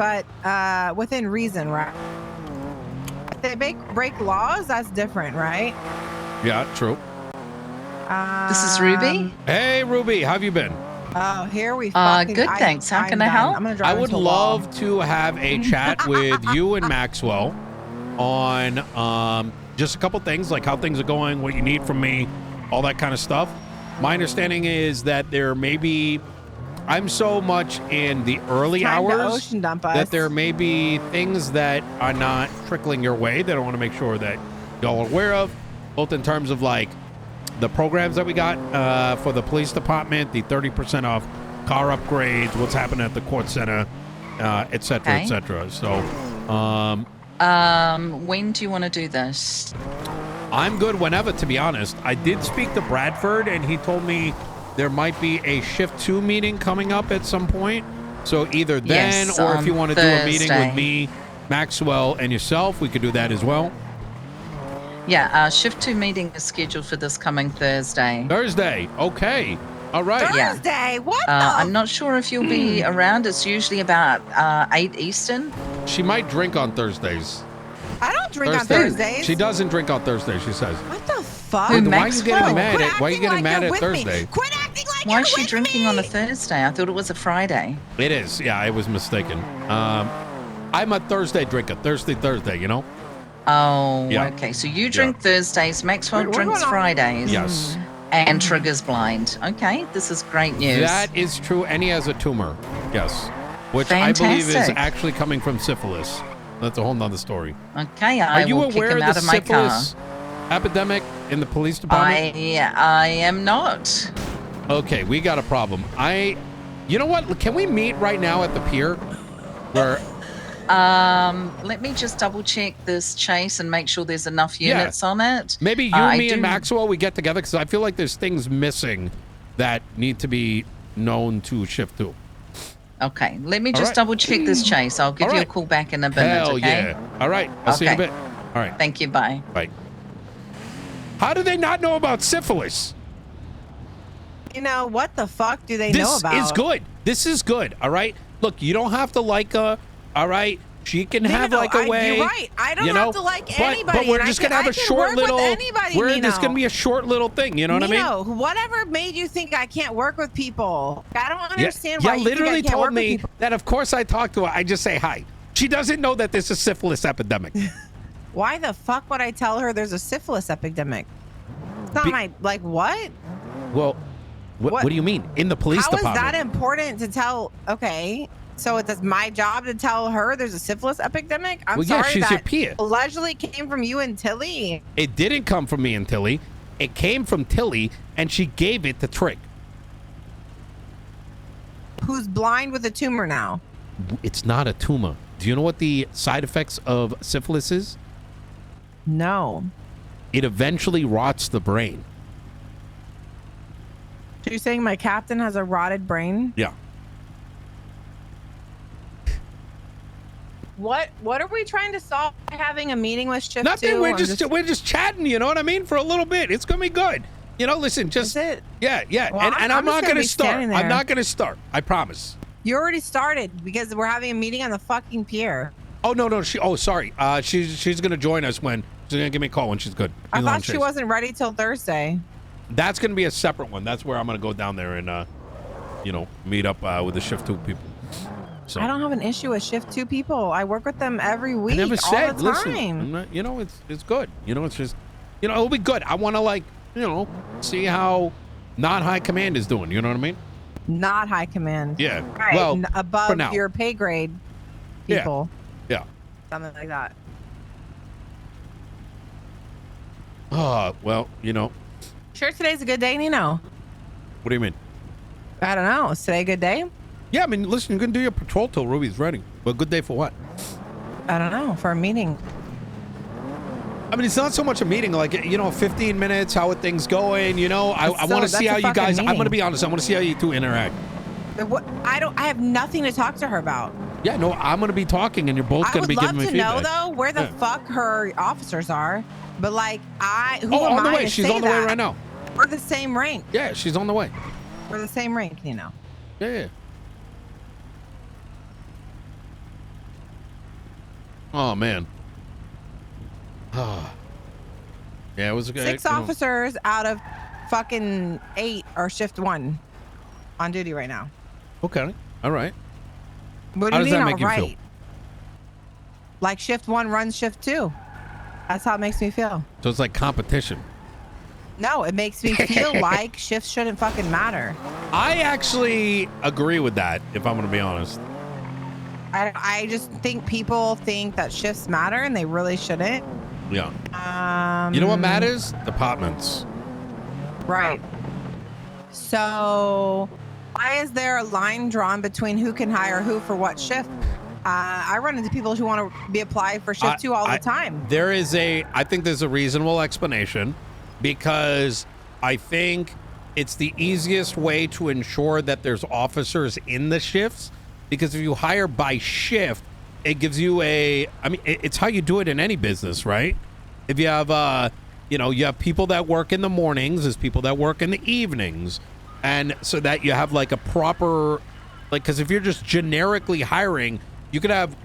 but within reason, right? If they break laws, that's different, right? Yeah, true. This is Ruby. Hey, Ruby, how have you been? Oh, here we fucking... Good, thanks. How can I help? I'm gonna drive I would love to have a chat with you and Maxwell on just a couple things, like how things are going, what you need from me, all that kind of stuff. My understanding is that there may be... I'm so much in the early hours ocean dump us. that there may be things that are not trickling your way that I want to make sure that y'all are aware of, both in terms of like the programs that we got for the police department, the 30% off car upgrades, what's happening at the court center, et cetera, et cetera. So, when do you want to do this? I'm good whenever, to be honest. I did speak to Bradford, and he told me there might be a Shift 2 meeting coming up at some point. So either then or if you want to do a meeting with me, Maxwell, and yourself, we could do that as well. Yeah, Shift 2 meeting is scheduled for this coming Thursday. Thursday, okay. All right. Thursday, what the? I'm not sure if you'll be around. It's usually about 8 Eastern. She might drink on Thursdays. I don't drink on Thursdays. She doesn't drink on Thursdays, she says. What the fuck? Why are you getting mad at, Thursday? Quit acting like Why is she drinking on a Thursday? I thought it was a Friday. It is. Yeah, I was mistaken. I'm a Thursday drinker. Thursday, you know? Oh, Yeah. okay. So you drink Thursdays, Maxwell drinks Fridays. Yes. And Trigger's blind. Okay, this is great news. That is true, and he has a tumor. Yes. Which Fantastic. I believe is actually coming from syphilis. That's a whole nother story. Okay, Are you will kick aware him of out the of my car. syphilis epidemic in the police department? I am not. Okay, we got a problem. You know what? Can we meet right now at the pier? Where? Let me just double check this chase and make sure there's enough units on it. Maybe you, me, and Maxwell, we get together because I feel like there's things missing that need to be known to Shift 2. Okay, let me just double check this chase. I'll give you a call back in a minute, Hell okay? yeah. All right, I'll see you in a bit. All right. Thank you, bye. Bye. How do they not know about syphilis? You know, what the fuck do they know about? This is good. This is good, all right? Look, you don't have to like her, all right? She can have like a way. You're right. I don't have to like anybody. But we're just gonna have a short little. This gonna be a short little thing. You know what I mean? Nino, whatever made you think I can't work with people? I don't understand why you literally think I can't told work me with people. that. Of course, I talk to her. I just say hi. She doesn't know that there's a syphilis epidemic. Why the fuck would I tell her there's a syphilis epidemic? It's not my what? Well, what do you mean in the police department? How is that important to tell? Okay. So it's my job to tell her there's a syphilis epidemic? I'm sorry, she's that your peer. allegedly came from you and Tilly. It didn't come from me and Tilly. It came from Tilly, and she gave it to Trig. Who's blind with a tumor now? It's not a tumor. Do you know what the side effects of syphilis is? No. It eventually rots the brain. So you're saying my captain has a rotted brain? Yeah. What are we trying to solve by having a meeting with Shift 2? Nothing. We're just chatting, you know what I mean? For a little bit. It's gonna be good. You know, listen, just yeah. Well, and I'm not gonna start. I'm not gonna start. I promise. You already started because we're having a meeting on the fucking pier. Oh no. Sorry. She's gonna join us when she's gonna give me a call when she's good. I thought she wasn't ready till Thursday. That's gonna be a separate one. That's where I'm gonna go down there and meet up with the Shift 2 people. So. I don't have an issue with Shift 2 people. I work with them every week, I never said, all the listen, time. I'm not, it's good. It's just, it'll be good. I want to see how not high command is doing. You know what I mean? Not high command. Yeah. Right. Well, above your pay grade people. Yeah. Something like that. Well, Sure today's a good day, Nino? What do you mean? I don't know. Is today a good day? Yeah, I mean, listen, you're going to do your patrol till Ruby's ready. But good day for what? I don't know. For a meeting. I mean, it's not so much a meeting, 15 minutes, how are things going, I want to see how you guys, I'm going to be honest, I want to see how you two interact. I have nothing to talk to her about. Yeah, no, I'm going to be talking and you're both going to be giving me feedback. I would love to know, though, where the fuck her officers are. But, who am on the I way. to She's say on the way that? right now. We're the same rank. Yeah, she's on the way. We're the same rank, Yeah. Oh man. Oh. Yeah, it was a good. 6 officers out of fucking 8 are shift 1 on duty right now. Okay. All right. What do you mean, all right? Like shift 1 runs shift 2. That's how it makes me feel. So it's like competition. No, it makes me feel like shifts shouldn't fucking matter. I actually agree with that, if I'm going to be honest. I just think people think that shifts matter and they really shouldn't. Yeah. You know what matters? Departments. Right. So why is there a line drawn between who can hire who for what shift? I run into people who want to be applied for shift 2 all the time. I think there's a reasonable explanation, because I think it's the easiest way to ensure that there's officers in the shifts, because if you hire by shift, it gives you it's how you do it in any business, right? If you have, you have people that work in the mornings, there's people that work in the evenings, and so that you have like a proper, because if you're just generically hiring, you could have,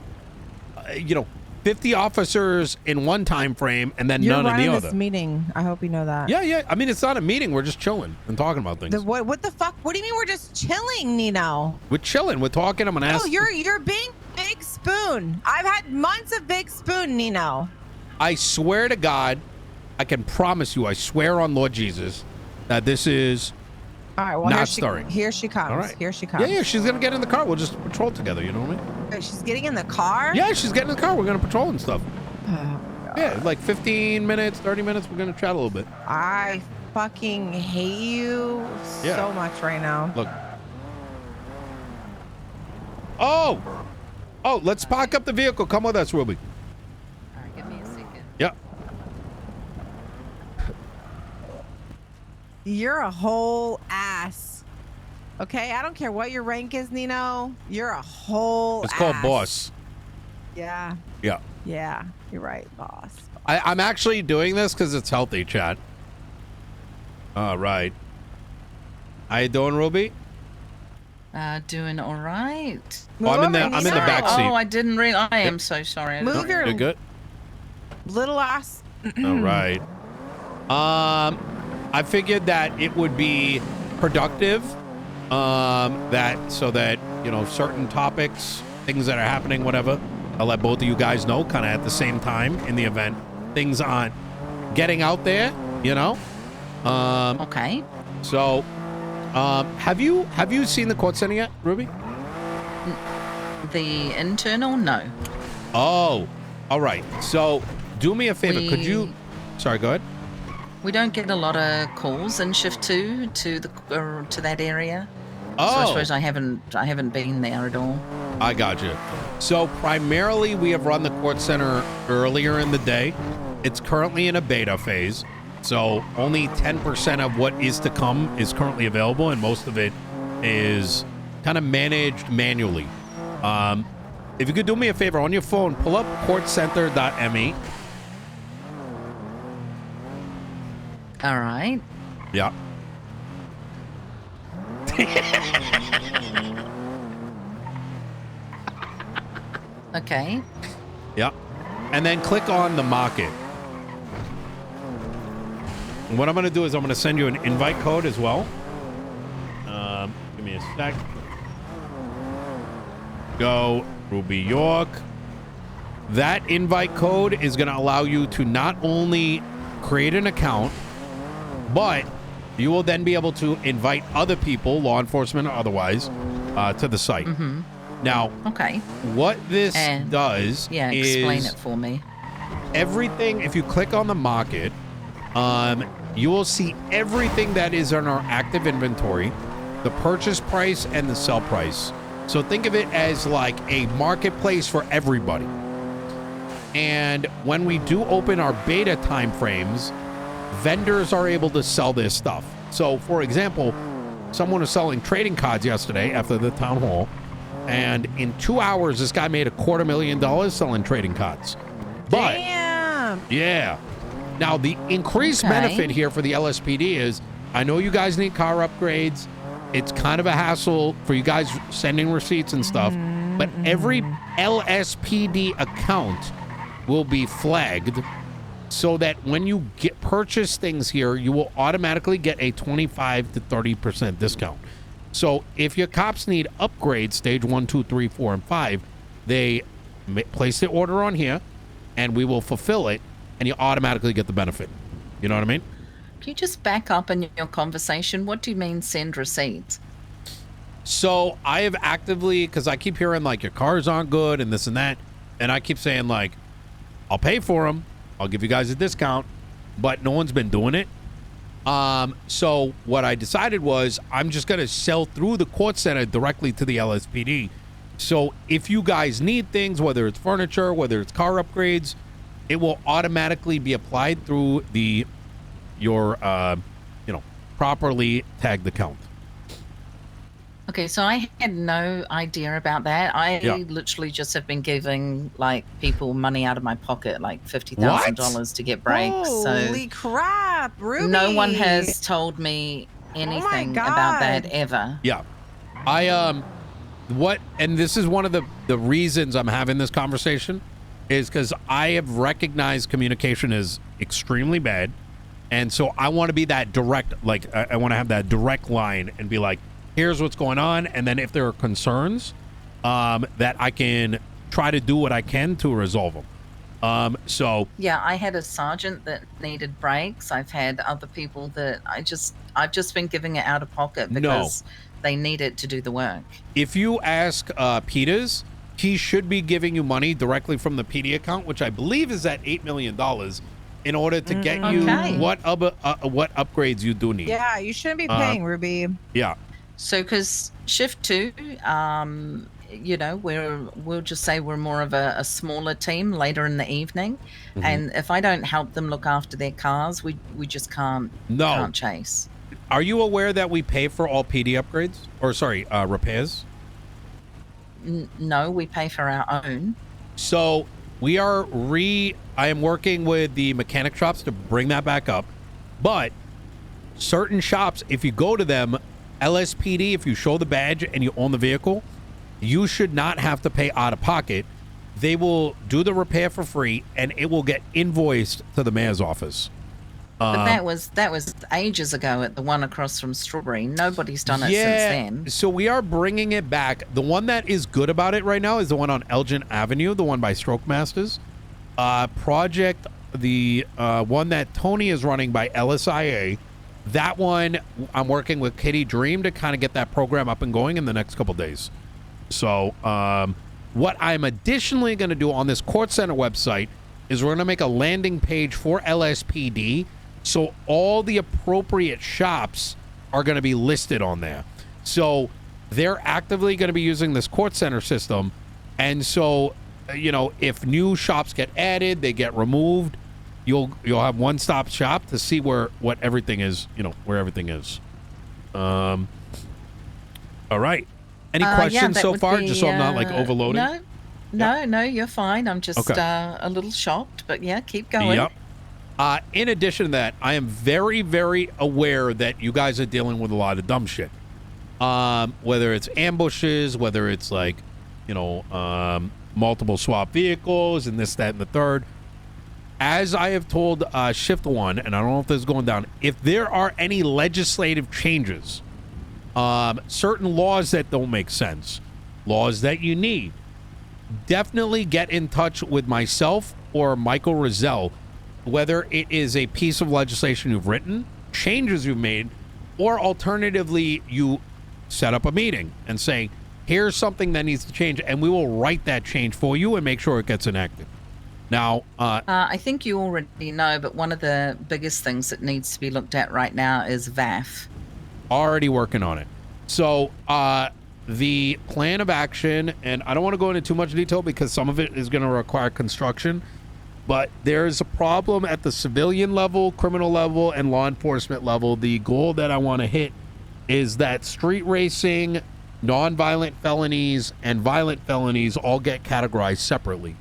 50 officers in one time frame and then none in the other. You're running this meeting. I hope you know that. Yeah. I mean, it's not a meeting. We're just chilling and talking about things. What the fuck? What do you mean we're just chilling, Nino? We're chilling. We're talking. I'm gonna ask. Oh, you're being Big Spoon. I've had months of Big Spoon, Nino. I swear to God, I can promise you, I swear on Lord Jesus, that this is all right, well, not starting. Here she comes. All right. Here she comes. Yeah, she's going to get in the car. We'll just patrol together, you know what I mean? Wait, she's getting in the car? Yeah, she's getting in the car. We're going to patrol and stuff. Yeah, like 15 minutes, 30 minutes, we're going to chat a little bit. I fucking hate you so much right now. Look. Oh, let's park up the vehicle. Come with us, Ruby. All right, give me a second. Yeah. You're a whole ass. Okay, I don't care what your rank is, Nino. You're a whole It's ass. called boss. Yeah. Yeah. Yeah, you're right, boss. I'm actually doing this because it's healthy, chat. All right. How you doing, Ruby? Doing all right. Oh, I'm in the back seat. Oh, I didn't realize. I am so sorry. Move your You're good. little ass. All right. I figured that it would be productive, so that certain topics, things that are happening, whatever, I'll let both of you guys know kind of at the same time in the event things aren't getting out there, Okay. So, have you seen the court center yet, Ruby? The internal? No. Oh, all right. So, do me a favor. Could you? Sorry, go ahead. We don't get a lot of calls in shift 2 to that area. Oh. So I suppose I haven't been there at all. I got you. So primarily we have run the court center earlier in the day. It's currently in a beta phase. So only 10% of what is to come is currently available, and most of it is kind of managed manually. If you could do me a favor on your phone, pull up courtcenter.me. All right. Yeah. Okay. Yeah. And then click on the market. And what I'm going to do is I'm going to send you an invite code as well. Give me a sec. Go Ruby York. That invite code is going to allow you to not only create an account, but you will then be able to invite other people, law enforcement or otherwise, to the site. Mm-hmm. Now, okay. What this does explain is it for me. Everything, if you click on the market, you will see everything that is on our active inventory, the purchase price and the sell price. So think of it as like a marketplace for everybody. And when we do open our beta timeframes, vendors are able to sell their stuff. So, for example, someone was selling trading cards yesterday after the town hall, and in 2 hours, this guy made $250,000 selling trading cards. But, damn. Yeah. Now, the increased benefit here for the LSPD is, I know you guys need car upgrades. It's kind of a hassle for you guys sending receipts and stuff. But every LSPD account will be flagged so that when you purchase things here, you will automatically get a 25 to 30% discount. So if your cops need upgrades, stage 1, 2, 3, 4, and 5, they place the order on here, and we will fulfill it, and you automatically get the benefit. You know what I mean? Can you just back up in your conversation? What do you mean send receipts? So I have actively, because I keep hearing like your cars aren't good and this and that, and I keep saying like, I'll pay for them, I'll give you guys a discount, but no one's been doing it. So what I decided was I'm just going to sell through the court center directly to the LSPD. So if you guys need things, whether it's furniture, whether it's car upgrades, it will automatically be applied through your properly tagged account. Okay, so I had no idea about that. I literally just have been giving like people money out of my pocket, like $50,000 to get brakes. Holy crap, Ruby! No one has told me anything about that ever. Yeah, and this is one of the reasons I'm having this conversation is because I have recognized communication is extremely bad, and so I want to be that direct. Like I want to have that direct line and be like, here's what's going on, and then if there are concerns, that I can try to do what I can to resolve them. So yeah, I had a sergeant that needed brakes. I've had other people that I've just been giving it out of pocket because they need it to do the work. If you ask Peters, he should be giving you money directly from the PD account, which I believe is at $8 million, in order to get you what upgrades you do need. Yeah, you shouldn't be paying, Ruby. Yeah. So, because shift 2, we'll just say we're more of a smaller team later in the evening, and if I don't help them look after their cars, we just can't chase. Are you aware that we pay for all PD upgrades, or repairs? No, we pay for our own. So we are I am working with the mechanic shops to bring that back up, but certain shops, if you go to them, LSPD, if you show the badge and you own the vehicle, you should not have to pay out of pocket. They will do the repair for free, and it will get invoiced to the mayor's office. But that was ages ago at the one across from Strawberry. Nobody's done it since then. So we are bringing it back. The one that is good about it right now is the one on Elgin Avenue, the one by Stroke Masters. Project, the one that Tony is running by LSIA. That one, I'm working with Kitty Dream to kind of get that program up and going in the next couple days. So what I'm additionally going to do on this court center website is we're going to make a landing page for LSPD, so all the appropriate shops are going to be listed on there. So they're actively going to be using this court center system, and so if new shops get added, they get removed, you'll have one-stop shop to see where everything is. Where everything is. All right. Any questions so far? Just so I'm not like overloading. No, you're fine. I'm just a little shocked, but yeah, keep going. Yep. In addition to that, I am very, very aware that you guys are dealing with a lot of dumb shit. Whether it's ambushes, whether it's like, multiple swap vehicles and this, that, and the third. As I have told Shift 1, and I don't know if this is going down, if there are any legislative changes, certain laws that don't make sense, laws that you need, definitely get in touch with myself or Michael Rozelle, whether it is a piece of legislation you've written, changes you've made, or alternatively, you set up a meeting and say, here's something that needs to change, and we will write that change for you and make sure it gets enacted. Now, I think you already know, but one of the biggest things that needs to be looked at right now is VAF. Already working on it. So, the plan of action, and I don't want to go into too much detail because some of it is going to require construction, but there's a problem at the civilian level, criminal level, and law enforcement level. The goal that I want to hit is that street racing, non-violent felonies, and violent felonies all get categorized separately.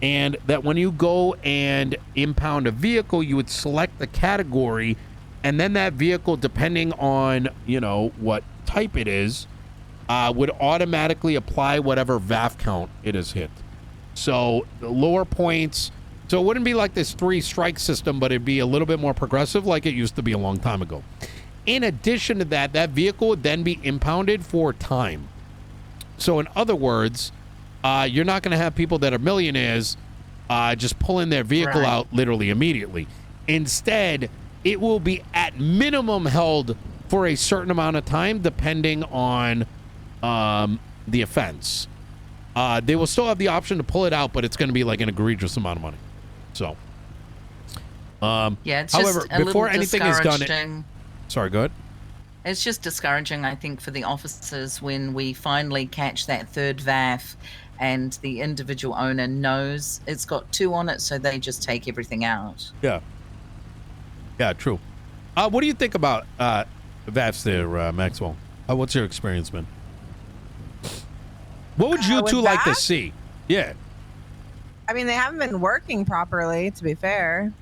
And that when you go and impound a vehicle, you would select the category, and then that vehicle, depending on, what type it is, would automatically apply whatever VAF count it has hit. So the lower points, so it wouldn't be like this 3 strike system, but it'd be a little bit more progressive like it used to be a long time ago. In addition to that, that vehicle would then be impounded for time. So in other words, you're not going to have people that are millionaires just pulling their vehicle out literally immediately. Instead, it will be at minimum held for a certain amount of time depending on the offense. They will still have the option to pull it out, but it's going to be like an egregious amount of money. So, yeah, it's however, just before anything is done, sorry, go ahead. It's just discouraging, I think, for the officers when we finally catch that third VAF and the individual owner knows it's got 2 on it, so they just take everything out. Yeah. Yeah, true. What do you think about VAFs there, Maxwell? What's your experience been? What would you two like to see? Yeah. I mean, they haven't been working properly, to be fair.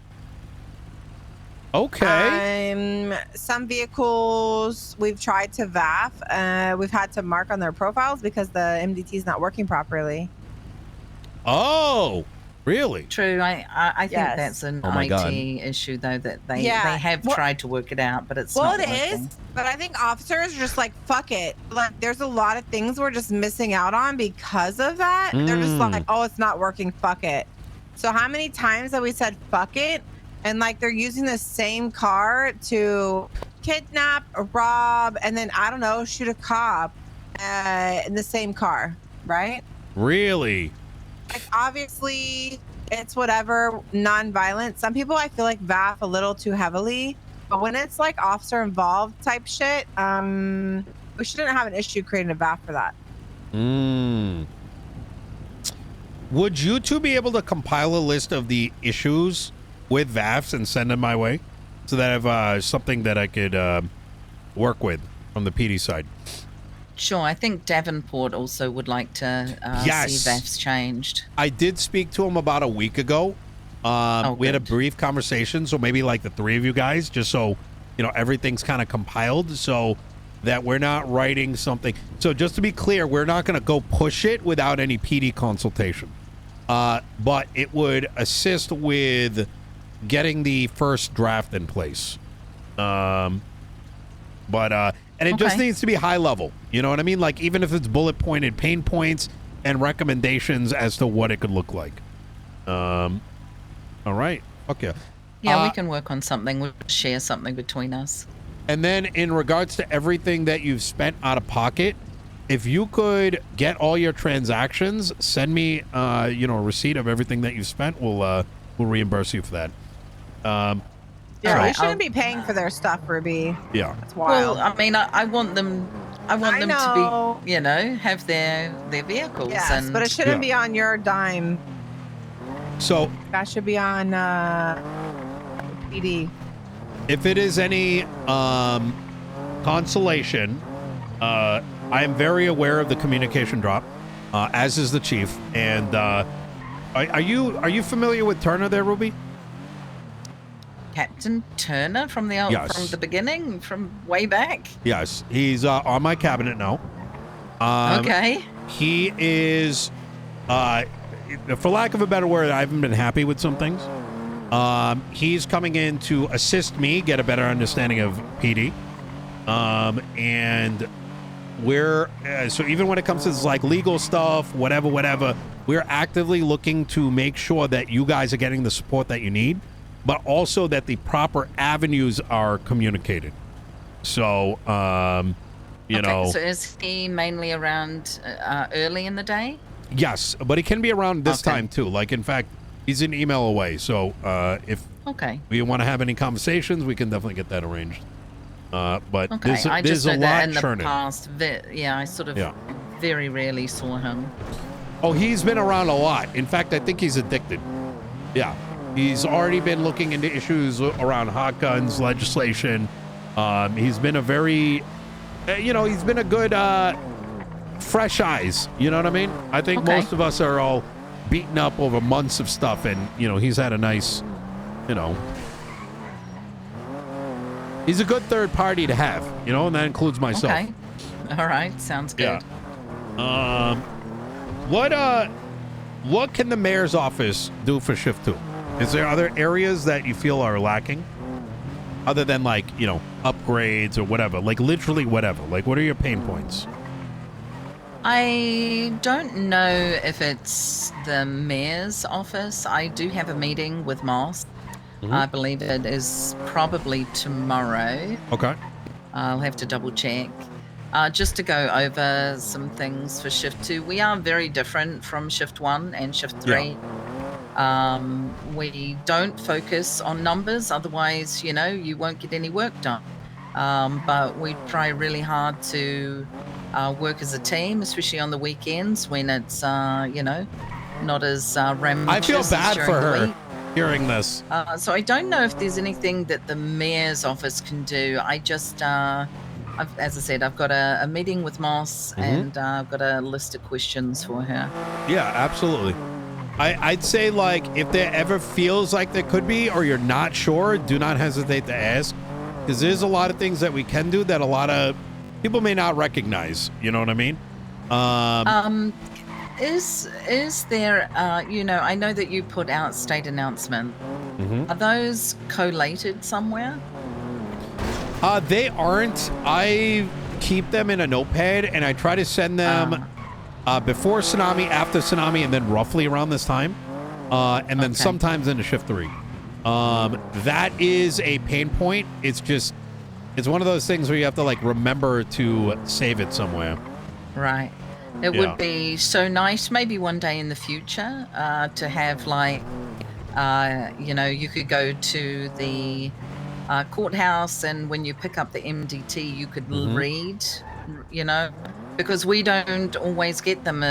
Okay. Some vehicles we've tried to VAF. We've had to mark on their profiles because the MDT is not working properly. Oh, really? True. I think that's an IT issue, though, that they have tried to work it out, but it's not working. Well, it is, but I think officers are just like, fuck it. Like, there's a lot of things we're just missing out on because of that. They're just like, oh, it's not working, fuck it. So how many times have we said fuck it? And like they're using the same car to kidnap, rob, and then, I don't know, shoot a cop in the same car, right? Really? Like, obviously, it's whatever, non-violent. Some people, I feel like, VAF a little too heavily. But when it's like officer involved type shit, we shouldn't have an issue creating a VAF for that. Would you two be able to compile a list of the issues with VAFs and send them my way so that I have something that I could work with from the PD side? Sure. I think Davenport also would like to see VAFs changed. I did speak to him about a week ago. We had a brief conversation, so maybe like the 3 of you guys, just so, you know, everything's kind of compiled so that we're not writing something. So just to be clear, we're not going to go push it without any PD consultation. But it would assist with getting the first draft in place. And it just needs to be high level. You know what I mean? Like, even if it's bullet pointed pain points and recommendations as to what it could look like. All right. Okay. Yeah, we can work on something. We'll share something between us. And then in regards to everything that you've spent out of pocket, if you could get all your transactions, send me, a receipt of everything that you've spent. We'll reimburse you for that. We shouldn't be paying for their stuff, Ruby. Yeah. That's wild. Well, I mean, I want them to be, have their vehicles. Yes, but it shouldn't be on your dime. So that should be on PD. If it is any consolation, I am very aware of the communication drop, as is the chief. And are you familiar with Turner there, Ruby? Captain Turner from the beginning, from way back. Yes, he's on my cabinet now. Okay. He is, for lack of a better word, I haven't been happy with some things. He's coming in to assist me get a better understanding of PD. And we're so even when it comes to this, like, legal stuff, whatever, we're actively looking to make sure that you guys are getting the support that you need, but also that the proper avenues are communicated. So, you know. So is he mainly around early in the day? Yes, but he can be around this time too. Like, in fact, he's an email away. So if we want to have any conversations, we can definitely get that arranged. But there's a lot in the churning. Past, I sort of very rarely saw him. Oh, he's been around a lot. In fact, I think he's addicted. Yeah. He's already been looking into issues around hot guns legislation. He's been a very, he's been a good fresh eyes. You know what I mean? I think most of us are all beaten up over months of stuff, and, he's had a nice, he's a good third party to have, and that includes myself. All right, sounds good. Yeah. What can the mayor's office do for shift 2? Is there other areas that you feel are lacking? Other than like, upgrades or whatever, like literally whatever. Like, what are your pain points? I don't know if it's the mayor's office. I do have a meeting with Moss. I believe it is probably tomorrow. Okay. I'll have to double check. Just to go over some things for shift 2. We are very different from shift 1 and shift 3. We don't focus on numbers, otherwise, you won't get any work done. But we try really hard to work as a team, especially on the weekends when it's, not as rambunctious. I feel bad for her hearing this. So I don't know if there's anything that the mayor's office can do. I just, as I said, I've got a meeting with Moss and I've got a list of questions for her. Yeah, absolutely. I'd say, like, if there ever feels like there could be, or you're not sure, do not hesitate to ask. Because there's a lot of things that we can do that a lot of people may not recognize. You know what I mean? Is there, I know that you put out state announcement. Are those collated somewhere? They aren't. I keep them in a notepad, and I try to send them before tsunami, after tsunami, and then roughly around this time. And then sometimes into shift 3. That is a pain point. It's one of those things where you have to, like, remember to save it somewhere. Right. It would be so nice, maybe one day in the future, to have, like, you could go to the courthouse, and when you pick up the MDT, you could read, because we don't always get them.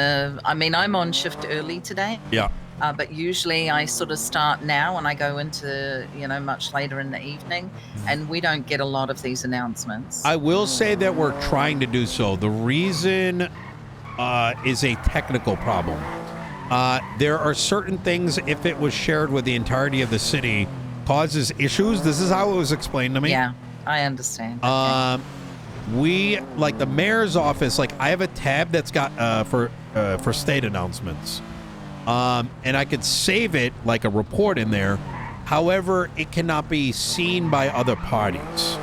I'm on shift early today. Yeah. But usually I sort of start now and I go into, much later in the evening, and we don't get a lot of these announcements. I will say that we're trying to do so. The reason is a technical problem. There are certain things, if it was shared with the entirety of the city, causes issues. This is how it was explained to me. Yeah, I understand. Okay. We, like the mayor's office, like I have a tab that's got for state announcements. And I could save it like a report in there. However, it cannot be seen by other parties.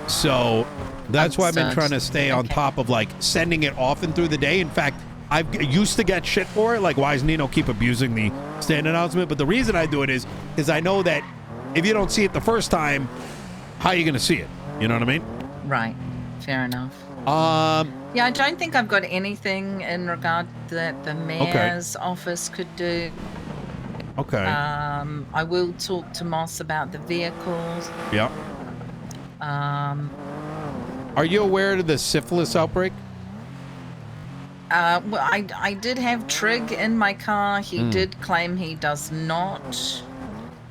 So that's why I've been trying to stay on top of like sending it often through the day. In fact, I used to get shit for it. Like, why does Nino keep abusing the state announcement? But the reason I do it is I know that if you don't see it the first time, how are you going to see it? You know what I mean? Right. Fair enough. Yeah, I don't think I've got anything in regard that the mayor's office could do. Okay. I will talk to Moss about the vehicles. Yeah. Are you aware of the syphilis outbreak? Well, I did have Trig in my car. He did claim he does not.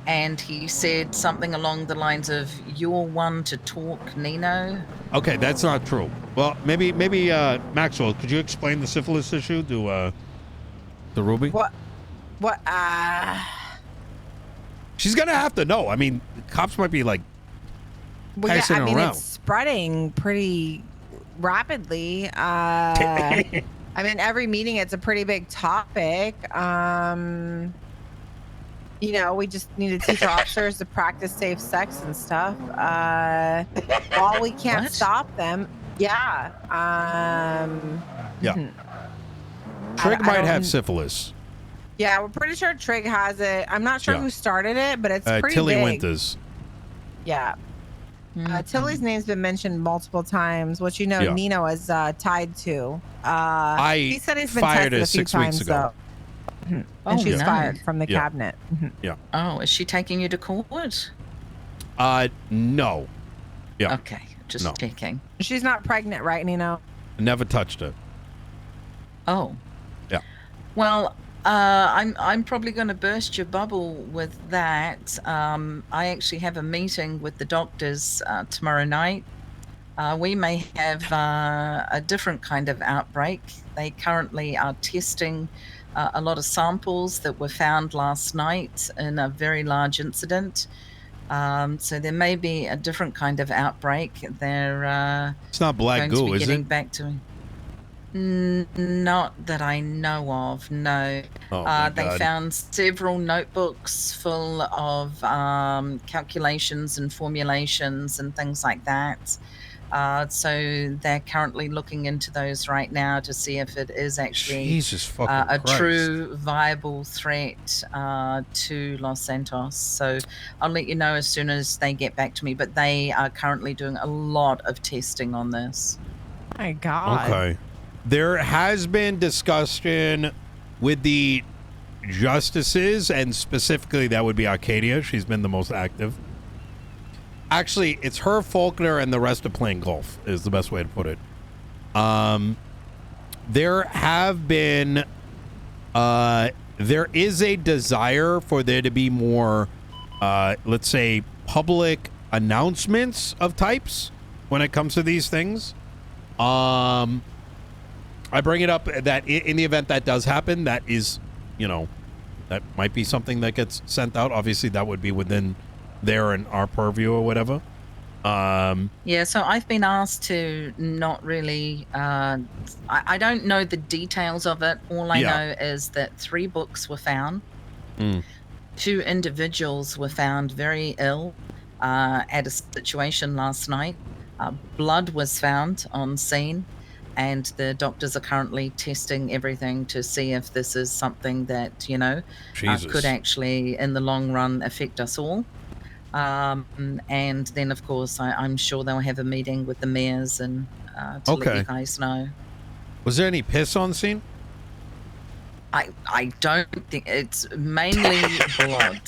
And he said something along the lines of, "You're one to talk, Nino." Okay, that's not true. Well, maybe Maxwell, could you explain the syphilis issue to Ruby? What? She's gonna have to know. I mean, cops might be like passing around. It's spreading pretty rapidly. Every meeting it's a pretty big topic. We just need to teach our officers to practice safe sex and stuff. While we can't stop them. Yeah. Trig might have syphilis. Yeah, we're pretty sure Trig has it. I'm not sure who started it, but it's pretty Tilly big. Winters. Yeah. Tilly's name's been mentioned multiple times, which Nino is tied to. He said he's been fired tested her a few 6 times, weeks ago. And she's fired from the cabinet. Yeah. Oh, is she taking you to court? No. Yeah. Okay, just checking. She's not pregnant, right, Nino? Never touched her. Oh. Yeah. Well, I'm probably going to burst your bubble with that. I actually have a meeting with the doctors tomorrow night. We may have a different kind of outbreak. They currently are testing a lot of samples that were found last night in a very large incident. So there may be a different kind of outbreak. They're It's not black going to goo, be is getting it? back to me. Not that I know of, no. Oh my They God. found several notebooks full of calculations and formulations and things like that. So they're currently looking into those right now to see if it is actually Jesus fucking a Christ. true viable threat to Los Santos. So I'll let you know as soon as they get back to me. But they are currently doing a lot of testing on this. My God. Okay. There has been discussion with the justices, and specifically that would be Arcadia. She's been the most active. Actually, it's her, Faulkner, and the rest are playing golf, is the best way to put it. There have been... there is a desire for there to be more, let's say, public announcements of types when it comes to these things. I bring it up that in the event that does happen, that is, you know, that might be something that gets sent out. Obviously, that would be within their and our purview or whatever. Yeah, so I've been asked to not really... I don't know the details of it. All I know is that 3 books were found. 2 individuals were found very ill at a situation last night. Blood was found on scene. And the doctors are currently testing everything to see if this is something that, you know, could actually, in the long run, affect us all. And then, of course, I'm sure they'll have a meeting with the mayors and to let you guys know. Was there any piss on scene? I don't think it's mainly blood.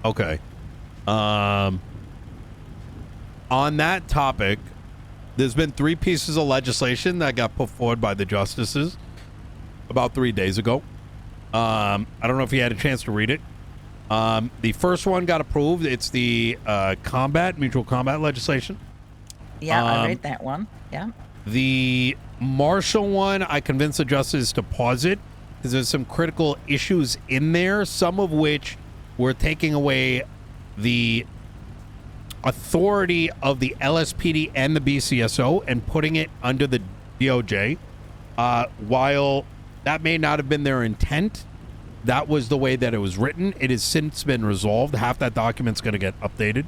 Okay. On that topic, there's been 3 pieces of legislation that got put forward by the justices about 3 days ago. I don't know if you had a chance to read it. The first one got approved. It's the mutual combat legislation. Yeah, I read that one. Yeah. The martial one, I convinced the justices to pause it because there's some critical issues in there, some of which were taking away the authority of the LSPD and the BCSO and putting it under the DOJ. While that may not have been their intent, that was the way that it was written. It has since been resolved. Half that document's going to get updated.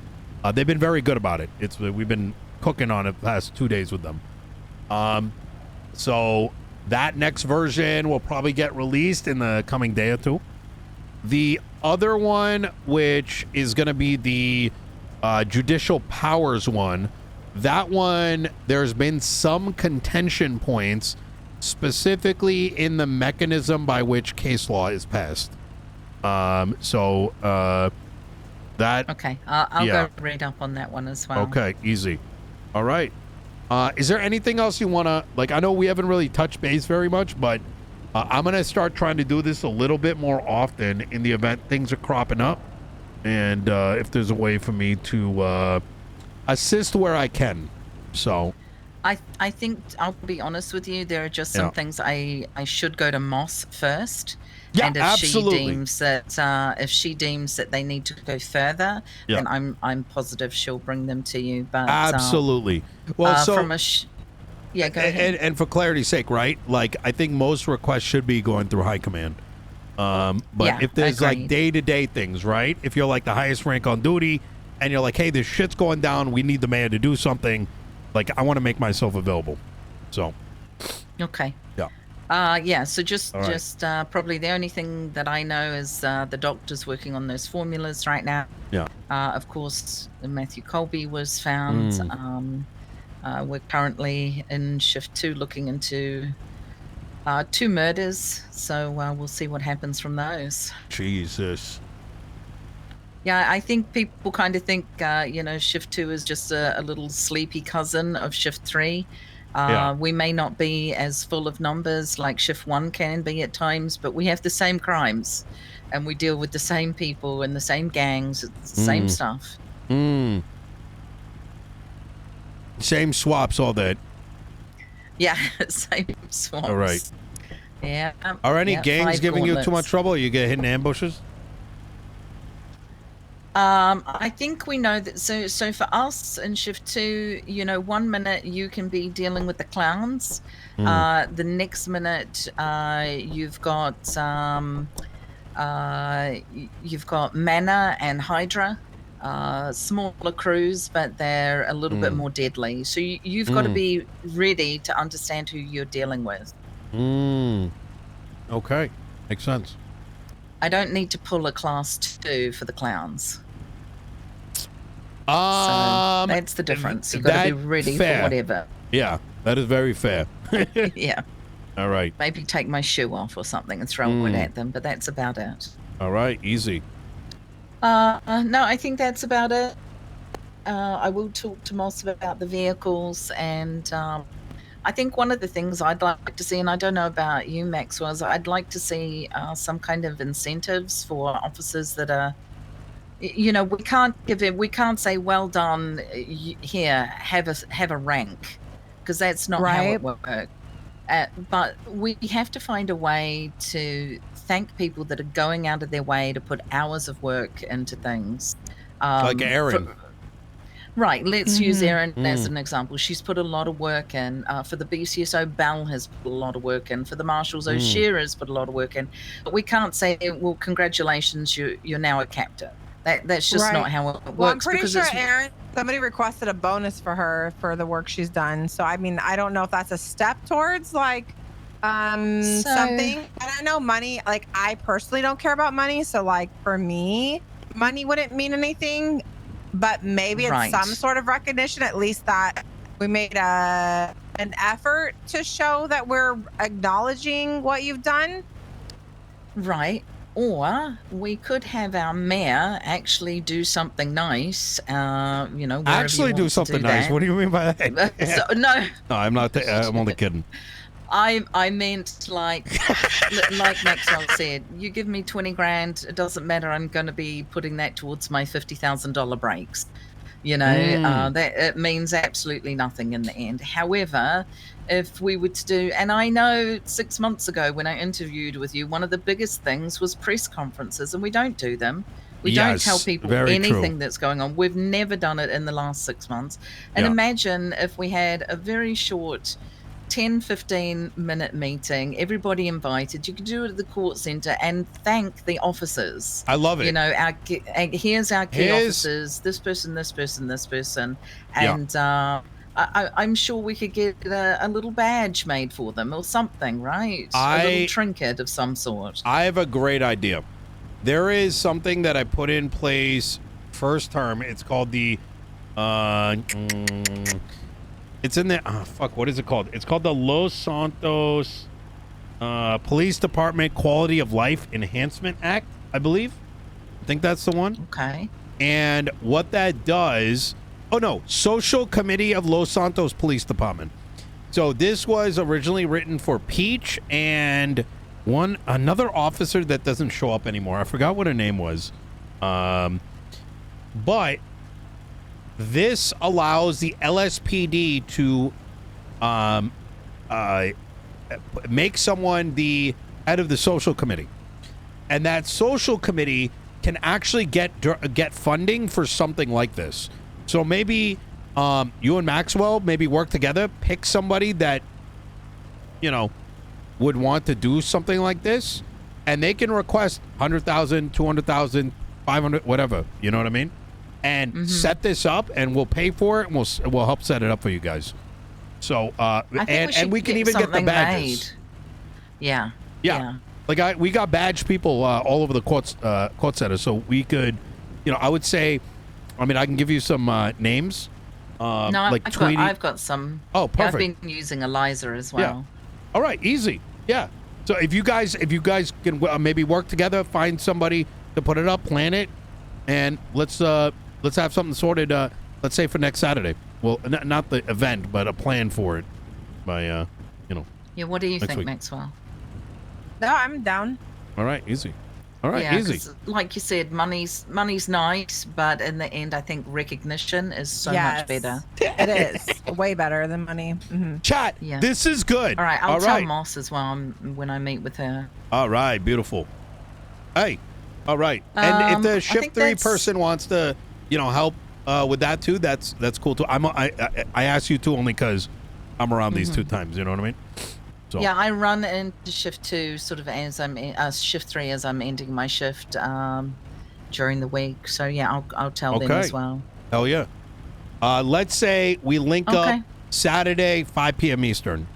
They've been very good about it. We've been cooking on it the past 2 days with them. So that next version will probably get released in the coming day or 2. The other one, which is going to be the judicial powers one, that one, there's been some contention points, specifically in the mechanism by which case law is passed. That... Okay, I'll go read up on that one as well. Okay, easy. All right. Is there anything else you want to... Like, I know we haven't really touched base very much, but I'm going to start trying to do this a little bit more often in the event things are cropping up. And if there's a way for me to assist where I can. So... I think, I'll be honest with you, there are just some things I should go to Moss first. Yeah, and if absolutely. she deems that they need to go further, then I'm positive she'll bring them to you. But absolutely. Well, so from a go ahead. And for clarity's sake, right? Like, I think most requests should be going through high command. But if there's like day-to-day things, right? If you're like the highest rank on duty and you're like, hey, this shit's going down, we need the mayor to do something. Like, I want to make myself available. So. Okay. Yeah. So just probably the only thing that I know is the doctor's working on those formulas right now. Yeah. Of course, Matthew Colby was found. We're currently in shift 2 looking into 2 murders. So we'll see what happens from those. Jesus. Yeah, I think people kind of think, shift 2 is just a little sleepy cousin of shift 3. We may not be as full of numbers like shift 1 can be at times, but we have the same crimes and we deal with the same people and the same gangs, it's the same stuff. Same swaps, all that. Yeah, same swaps. All right. Yeah. Are any gangs giving you too much trouble? Or you get hit in ambushes? I think we know that. So for us in shift 2, 1 minute you can be dealing with the clowns. The next minute, you've got Mana and Hydra, smaller crews, but they're a little bit more deadly. So you've got to be ready to understand who you're dealing with. Okay, makes sense. I don't need to pull a class 2 for the clowns. So that's the difference. You've got to be ready for whatever. Yeah, that is very fair. Yeah. All right. Maybe take my shoe off or something and throw it at them, but that's about it. All right, easy. No, I think that's about it. I will talk to Moss about the vehicles, and I think one of the things I'd like to see, and I don't know about you, Maxwell, is I'd like to see some kind of incentives for officers that are, we can't say, well done, here, have a rank, because that's not how it works. But we have to find a way to thank people that are going out of their way to put hours of work into things. Like Erin. Right, let's use Erin as an example. She's put a lot of work in. For the BCSO, Bell has put a lot of work in. For the Marshals, O'Shea's put a lot of work in. But we can't say, well, congratulations, you're now a captain. That's just not how it works. Well, I'm pretty sure Erin, somebody requested a bonus for her for the work she's done. So, I mean, I don't know if that's a step towards, like, something. And I know money, like, I personally don't care about money. So, like, for me, money wouldn't mean anything. But maybe it's some sort of recognition, at least that we made an effort to show that we're acknowledging what you've done. Right. Or we could have our mayor actually do something nice, Actually do something nice? What do you mean by that? No, I'm not. I'm only kidding. I meant like Maxwell said, you give me 20 grand, it doesn't matter. I'm going to be putting that towards my $50,000 breaks. That it means absolutely nothing in the end. However, if we were to do, and I know 6 months ago when I interviewed with you, one of the biggest things was press conferences, and we don't do them. We don't tell people anything that's going on. We've never done it in the last 6 months. And imagine if we had a very short 10-15 minute meeting, everybody invited. You could do it at the court center and thank the officers. I love it. Here's our key officers, this person, this person, this person, and I'm sure we could get a little badge made for them or something, right? A little trinket of some sort. I have a great idea. There is something that I put in place first term. It's called the it's in there. Oh, fuck. What is it called? It's called the Los Santos Police Department Quality of Life Enhancement Act, I believe. I think that's the one. Okay. And what that does... Oh, no. Social Committee of Los Santos Police Department. So this was originally written for Peach and another officer that doesn't show up anymore. I forgot what her name was. But... this allows the LSPD to make someone the head of the social committee. And that social committee can actually get funding for something like this. So maybe you and Maxwell maybe work together, pick somebody that, would want to do something like this, and they can request 100,000, 200,000, 500, whatever. You know what I mean? And set this up, and we'll pay for it, and we'll help set it up for you guys. So, and we can even get the badges. Yeah. Like we got badge people all over the court center, so we could, I would say, I can give you some names. No, like I've got some. Oh, perfect. I've been using Eliza as well. Yeah. All right, easy. Yeah. So if you guys can maybe work together, find somebody to put it up, plan it, and let's have something sorted, let's say for next Saturday. Well, not the event, but a plan for it by, Yeah, what do you think, week. Maxwell? No, I'm down. All right, easy. All right, easy. Like you said, money's nice, but in the end, I think recognition is so much better. It is. Way better than money. Chat, this is good. All right, I'll tell Moss as well when I meet with her. All right, beautiful. Hey, All right. And if the I shift think 3 that's- person wants to, help with that too, that's cool too. I asked you too only because I'm around these 2 times. You know what I mean? So. Yeah, I run into shift 2 sort of as I'm shift 3 as I'm ending my shift during the week. So yeah, I'll tell them as well. Hell yeah. Let's say we link up Okay. Saturday 5 p.m. Eastern,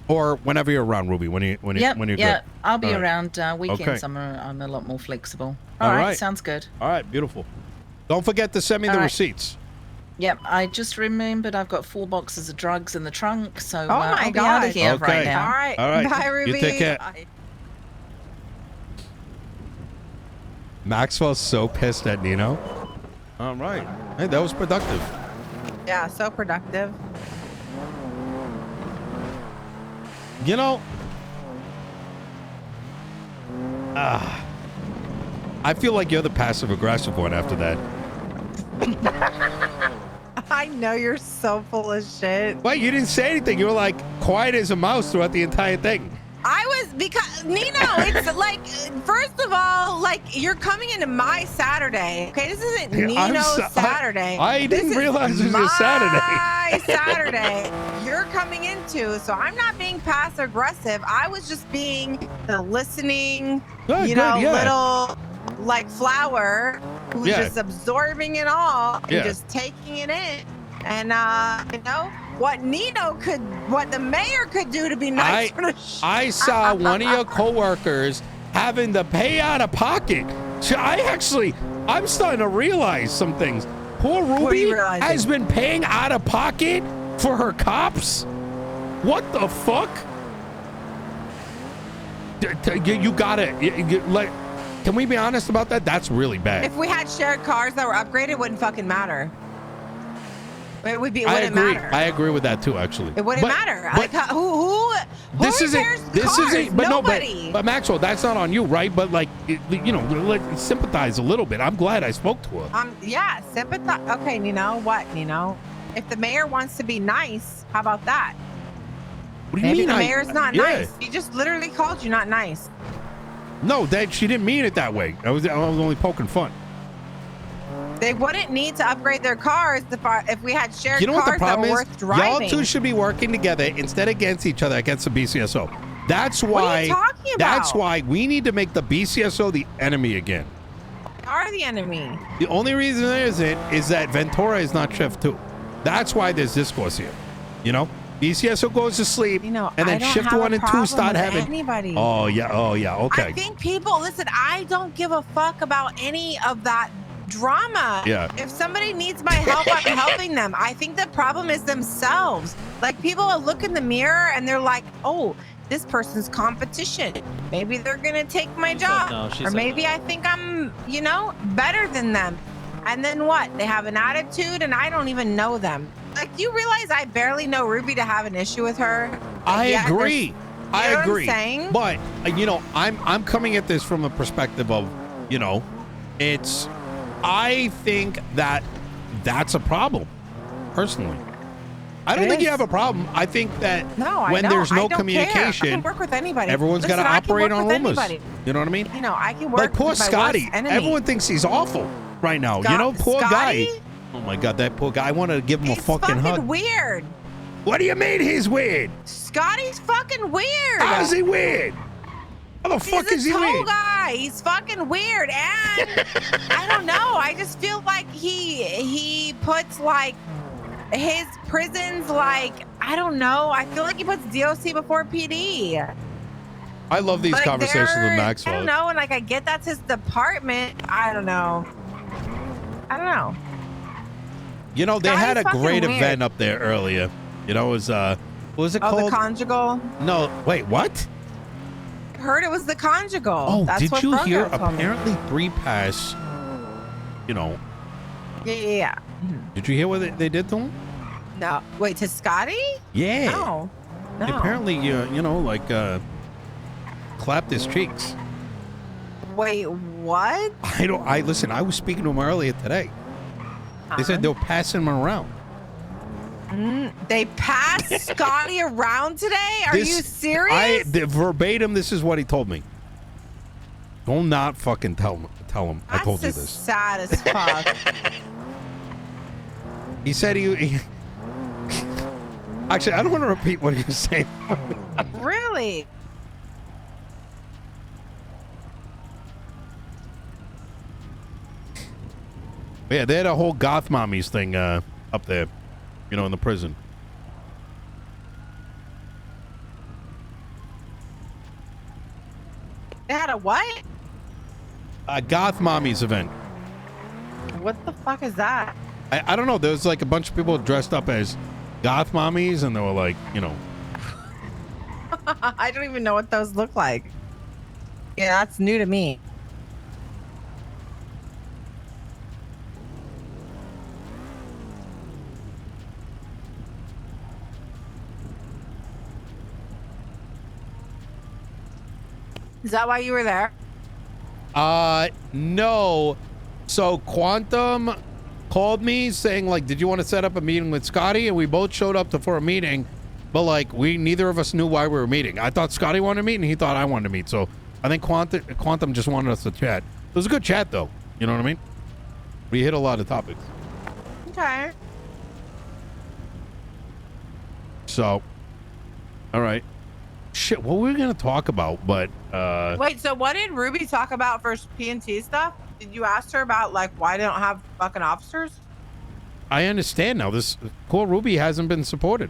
or whenever you're around, Ruby. When you're good. I'll be All right. around weekends. Okay. I'm a lot more flexible. All All right, right. sounds good. All right, beautiful. Don't forget to send me All the right. receipts. Yep, I just remembered I've got 4 boxes of drugs in the trunk, so my I'll be out God. of here Okay. right now. All right. All right. Bye, Ruby. You take care. Bye. Maxwell's so pissed at Nino. All right. Hey, that was productive. Yeah, so productive. I feel like you're the passive-aggressive one after that. I know you're so full of shit. Wait, you didn't say anything. You were like quiet as a mouse throughout the entire thing. I was because Nino, it's like first of all, like you're coming into my Saturday. Okay, this isn't Nino's Saturday. I didn't This is realize it was your Saturday. My Saturday. You're coming into, so I'm not being passive aggressive. I was just being the listening, Good, yeah. little like flower who's Yeah. just absorbing it all and Yeah. just taking it in. And what the mayor could do to be nice for the I saw one of your coworkers having to pay out of pocket. So I'm starting to realize some things. Poor are Ruby you realizing? has been paying out of pocket for her cops. What the fuck? You gotta can we be honest about that? That's really bad. If we had shared cars that were upgraded, it wouldn't fucking matter. It wouldn't matter. I agree with that too, actually. It wouldn't matter. Like who This repairs cars? isn't. But nobody. but Maxwell, that's not on you, right? But let's sympathize a little bit. I'm glad I spoke to her. Yeah, sympathize. Okay, Nino? If the mayor wants to be nice, how about that? What do you Maybe mean? the mayor's not yeah. nice. He just literally called you not nice. No, she didn't mean it that way. I was only poking fun. They wouldn't need to upgrade their cars if we had shared You know what the cars that problem were is? worth driving. Y'all two should be working together instead against each other against the BCSO. That's why. What are you talking about? That's why we need to make the BCSO the enemy again. They are the enemy. The only reason there isn't is that Ventura is not Shift 2. That's why there's discourse here. BCSO goes to sleep, and then I don't Shift have 1 a and 2 problem start with having. anybody. Oh yeah, okay. I think listen, I don't give a fuck about any of that drama. Yeah. If somebody needs my help, I'm helping them. I think the problem is themselves. Like people will look in the mirror and they're like, oh, this person's competition. Maybe they're going to take my job. Or maybe I think I'm, better than them. And then what? They have an attitude and I don't even know them. Like, do you realize I barely know Ruby to have an issue with her? I agree. I know what I'm agree. saying? But I'm coming at this from a perspective of, it's. I think that's a problem, personally. I don't think you have a problem. I think that when there's no communication, I can work with anybody. Everyone's got to operate on rumors. You know what I mean? I can work like poor with my Scotty. worst enemy. Everyone thinks he's awful right now. Poor Scotty? guy. Oh my God, that poor guy. I wanted to give him a fucking hug. He's weird. What do you mean he's weird? Scotty's fucking weird. How's he weird? How the fuck is he weird? He's a tall weird? guy. He's fucking weird. And I don't know. I just feel like he puts like his prisons like, I don't know. I feel like he puts DOC before PD. I love these conversations with Maxwell. I don't know. And like, I get that's his department. I don't know. They had a great event up there earlier. It was what was it called? The conjugal? No, wait, what? I heard it was the conjugal. Oh, That's did what you Frodo hear? told me. Apparently 3-pass, Yeah. Did you hear what they did to him? No. Wait, to Scotty? Yeah. No. Apparently, clapped his cheeks. Wait, what? Listen, I was speaking to him earlier today. They said they were passing him around. They passed Scotty around today? Are you serious? Verbatim, this is what he told me. Go not fucking tell him. I That's told you just this. sad as fuck. He said he Actually, I don't want to repeat what he was saying. Really? Yeah, they had a whole goth mommies thing up there, you know, in the prison. They had a what? A goth mommies event. What the fuck is that? I don't know. There was like a bunch of people dressed up as goth mommies, and they were like, you know. I don't even know what those look like. Yeah, that's new to me. Is that why you were there? No. So Quantum called me saying like, did you want to set up a meeting with Scotty? And we both showed up for a meeting, but like neither of us knew why we were meeting. I thought Scotty wanted to meet and he thought I wanted to meet. So I think Quantum just wanted us to chat. It was a good chat though. You know what I mean? We hit a lot of topics. Okay. So, all right. Shit, what were we going to talk about? But, Wait, so what did Ruby talk about for PNT stuff? Did you ask her about, like, why they don't have fucking officers? I understand now. This poor Ruby hasn't been supported.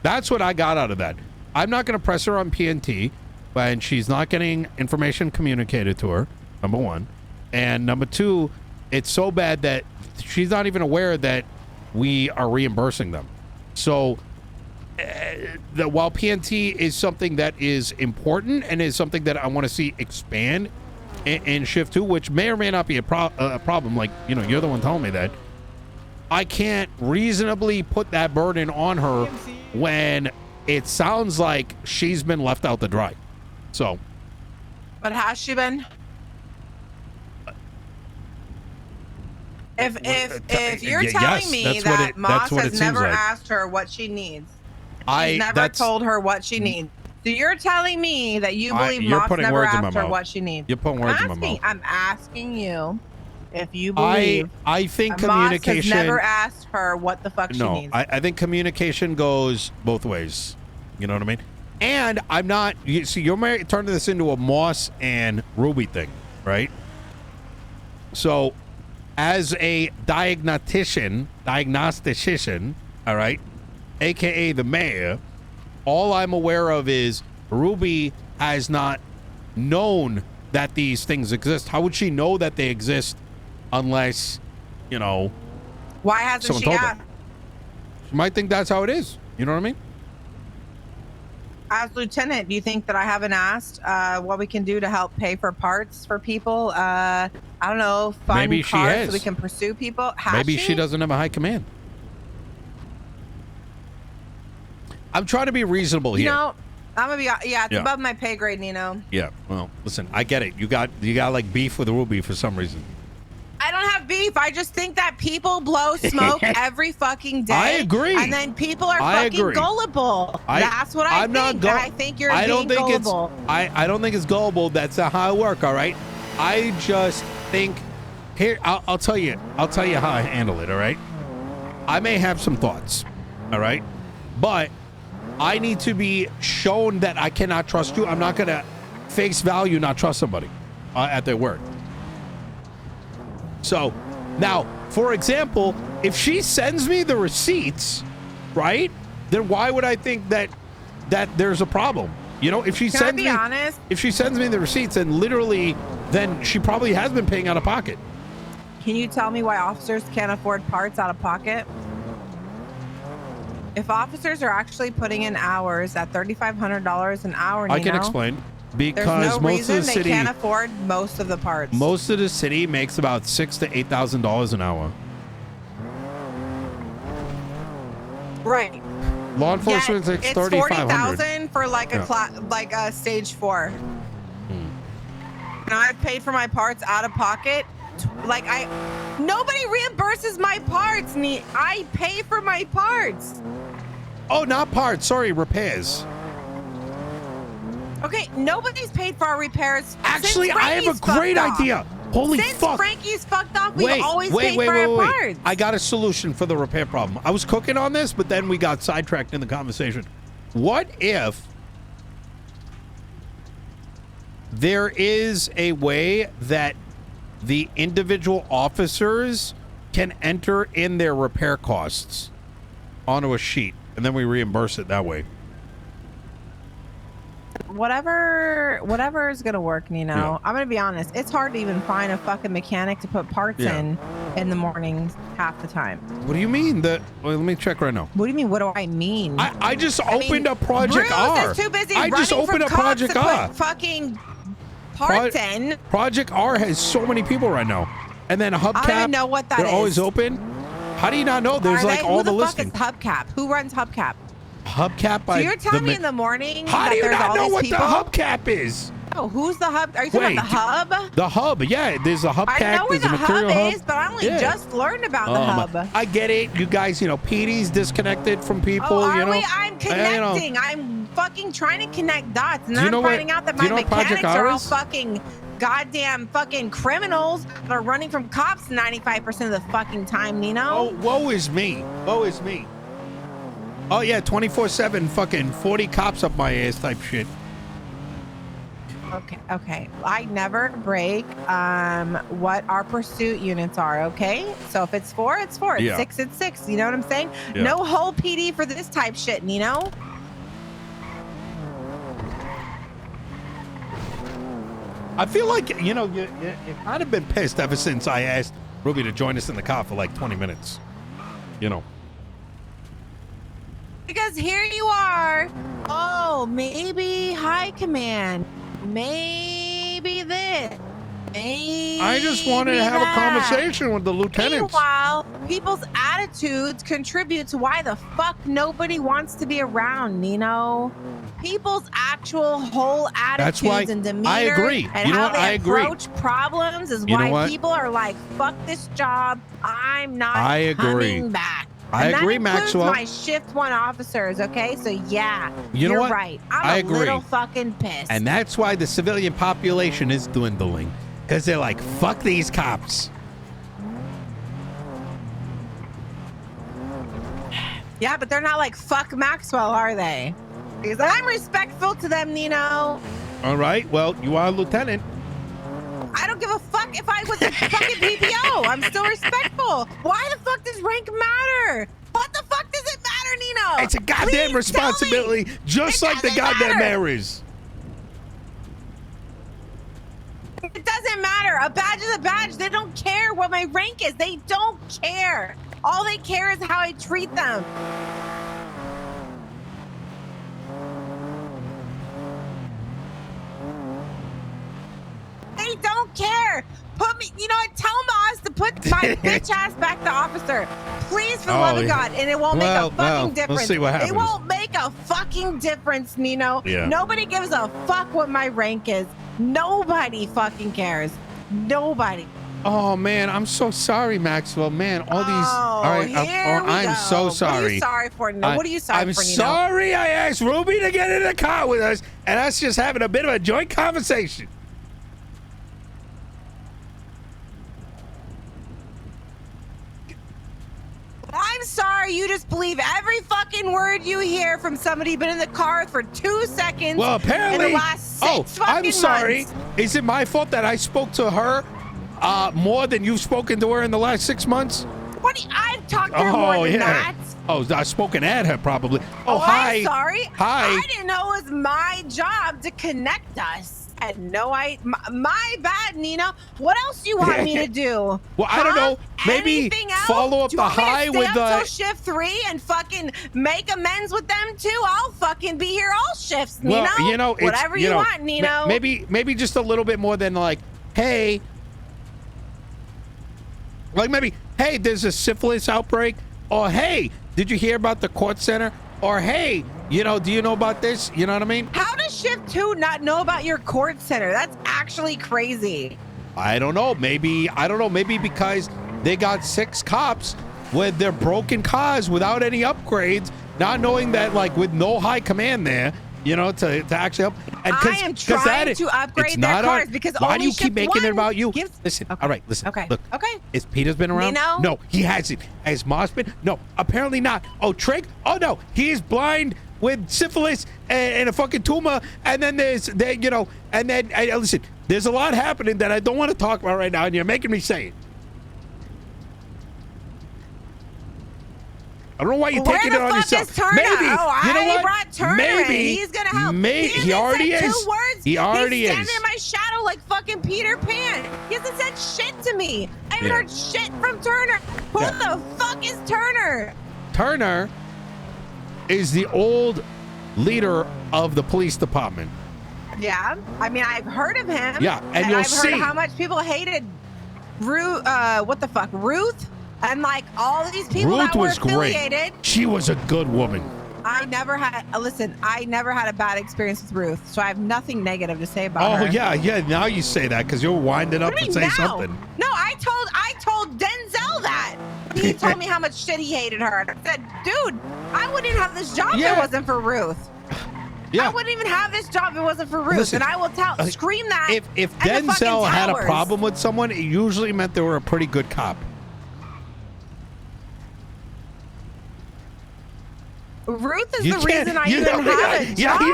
That's what I got out of that. I'm not going to press her on PNT when she's not getting information communicated to her, number one. And number two, it's so bad that she's not even aware that we are reimbursing them. So, while PNT is something that is important and is something that I want to see expand in Shift 2, which may or may not be a problem, like, you know, you're the one telling me that, I can't reasonably put that burden on her when it sounds like she's been left out to dry. So. But has she been? If you're telling me that Moss has never asked her what she needs, she's never told her what she needs. So you're telling me that you believe Moss never asked her what she needs. You're putting words in my mouth. I'm asking you if you believe I think communication Moss has never asked her what the fuck she needs. I think communication goes both ways. You know what I mean? And I'm not, you see, you're turning this into a Moss and Ruby thing, right? So as a diagnostician, all right, aka the mayor, all I'm aware of is Ruby has not known that these things exist. How would she know that they exist unless, you know, why hasn't she asked? She might think that's how it is. You know what I mean? As lieutenant, do you think that I haven't asked what we can do to help pay for parts for people? I don't know, find cars so we can pursue people. Maybe she doesn't have a high command. I'm trying to be reasonable here. You know, I'm gonna be, it's above my pay grade, Nino. Yeah, well, listen, I get it. You got like beef with Ruby for some reason. I don't have beef. I just think that people blow smoke every fucking day. I agree. And then people are fucking gullible. That's what I think. I think you're being gullible. I don't think it's gullible. That's not how I work, all right? I just think, here, I'll tell you how I handle it, all right? I may have some thoughts, all right? But I need to be shown that I cannot trust you. I'm not going to face value not trust somebody at their word. So now, for example, if she sends me the receipts, right, then why would I think that there's a problem? You know, if she sends me the receipts, and literally, then she probably has been paying out of pocket. Can you tell me why officers can't afford parts out of pocket? If officers are actually putting in hours at $3,500 an hour, Nino, I can explain. Because there's no most of the city, they can't afford most of the parts. Most of the city makes about $6,000 to $8,000 an hour. Right. Law enforcement takes it's $3,500 for like a stage 4. And I've paid for my parts out of pocket. Like nobody reimburses my parts. I pay for my parts. Oh, not parts. Sorry, repairs. Okay, nobody's paid for our repairs. Actually, since I have a Frankie's great fucked off. idea. Holy Since fuck. Frankie's fucked off, we always pay for our parts. I got a solution for the repair problem. I was cooking on this, but then we got sidetracked in the conversation. What if there is a way that the individual officers can enter in their repair costs onto a sheet, and then we reimburse it that way? Whatever is gonna work, Nino. Yeah. I'm gonna be honest. It's hard to even find a fucking mechanic to put parts in the mornings half the time. What do you mean? Well, let me check right now. What do you mean? What do I mean? I just opened up Project Bruce R. is too busy I just running opened from up cops Project to R. put fucking parts in. Project R has so many people right now, and then Hubcap. I don't even know what that they're is. always open. How do you not know? There's like all the listings. Who the fuck is Hubcap? Who runs Hubcap? Hubcap. So you're telling me in the morning How that do you there's not all know these what people? the Hubcap is? Oh, who's the hub? Are you talking about the hub? The hub, yeah. There's a Hubcap. I know where there's the a material hub is, but I only Yeah. just learned about the hub. I get it. You guys, PD's disconnected from people. Oh, are you know, we? I'm connecting. I'm fucking trying to connect dots, and Do you then know I'm what- finding out that do you my know what Project mechanics are R all is? fucking goddamn fucking criminals that are running from cops 95% of the fucking time, Nino. Oh, woe is me. Woe is me. Oh yeah, 24/7, fucking 40 cops up my ass type shit. Okay. I never break what our pursuit units are, okay? So if it's 4, it's 4. It's Yeah. 6, it's 6. You know what I'm saying? Yeah. No whole PD for this type shit, Nino. I feel like, you kind of been pissed ever since I asked Ruby to join us in the car for like 20 minutes. Because here you are. Oh, maybe high command. Maybe this. Maybe I just wanted to have that. a conversation with the lieutenants. Meanwhile, people's attitudes contribute to why the fuck nobody wants to be around, Nino. People's actual whole That's why attitudes and demeanor I agree. and You know how what? they I agree. approach problems is You know why what? people are like, fuck this job. I'm not I agree. coming back. I And agree, that includes Maxwell. my shift 1 officers, okay? So yeah, You know you're what? right. I I'm a agree. little fucking pissed. And that's why the civilian population is dwindling. Because they're like, fuck these cops. Yeah, but they're not like, fuck Maxwell, are they? Because I'm respectful to them, Nino. All right. Well, you are a lieutenant. I don't give a fuck if I was a fucking PPO. I'm still respectful. Why the fuck does rank matter? What the fuck does it matter, Nino? It's a goddamn Please tell me. responsibility, just It like the doesn't goddamn matter. mayor is. It doesn't matter. A badge is a badge. They don't care what my rank is. They don't care. All they care is how I treat them. They don't care. Put me, tell Moz to put my bitch ass back to officer. Please, for the love of God. And it won't make a fucking difference. We'll see what happens. It won't make a fucking difference, Nino. Yeah. Nobody gives a fuck what my rank is. Nobody fucking cares. Nobody. Oh man, I'm so sorry, Maxwell. Man, all these. All right, I'm so sorry. What are you sorry for, Nino? What are you sorry for, Nino? I'm sorry I asked Ruby to get in the car with us, and us just having a bit of a joint conversation. I'm sorry you just believe every fucking word you hear from somebody been in the car for 2 seconds. Well, apparently. in the last 6 fucking I'm sorry. months. Is it my fault that I spoke to her more than you've spoken to her in the last 6 months? What do you, I've talked to her more than that. Oh, I've spoken at her probably. Oh, hi. I'm sorry. Hi. I didn't know it was my job to connect us. I had no idea. My bad, Nina. What else do you want me to do? Well, I don't know. Maybe Anything else? follow up Do you the want me to high stay with up the. till shift 3 and fucking make amends with them too? I'll fucking be here all shifts, Nino. Well, it's, whatever you want, Nino. Maybe just a little bit more than like, hey. Like maybe, hey, there's a syphilis outbreak. Or hey, did you hear about the court center? Or hey, do you know about this? You know what I mean? How does shift 2 not know about your court center? That's actually crazy. I don't know. Maybe because they got 6 cops with their broken cars without any upgrades, not knowing that like with no high command there, to actually help. And I am trying to upgrade their cars because why only do you keep shift making it one about you? gives- Listen, Okay. all right, listen. Okay. Look, Okay. Has Peter's been around? Nino? No, he hasn't. Has Moss been? No, apparently not. Oh, Trig? Oh no, he is blind with syphilis and a fucking tumor. And then listen, there's a lot happening that I don't want to talk about right now, and you're making me say it. I don't know why you're taking it on yourself. Maybe. Oh, you know what? brought Turner Maybe. in. He's gonna help. He already is. 2 words. He already He's is. standing in my shadow like fucking Peter Pan. He hasn't said shit to me. I haven't heard shit from Turner. Who the fuck is Turner? Turner is the old leader of the police department. Yeah, I mean, I've heard of him. Yeah, and you'll I've see heard how much people hated Ruth. What the fuck, Ruth? And like all these people Ruth that were was affiliated. great. She was a good woman. I never had a bad experience with Ruth, so I have nothing negative to say about her. Oh yeah. Now you say that because you're winding up to say something. No, I told Denzel that. He told me how much shit he hated her. And I said, dude, I wouldn't even have this job if it wasn't for Ruth. Yeah. I wouldn't even have this job if it wasn't for Ruth. Listen, and I will scream that. If Denzel had a problem with someone, it usually meant they were a pretty good cop. Ruth is the reason I even have a job. Yeah, you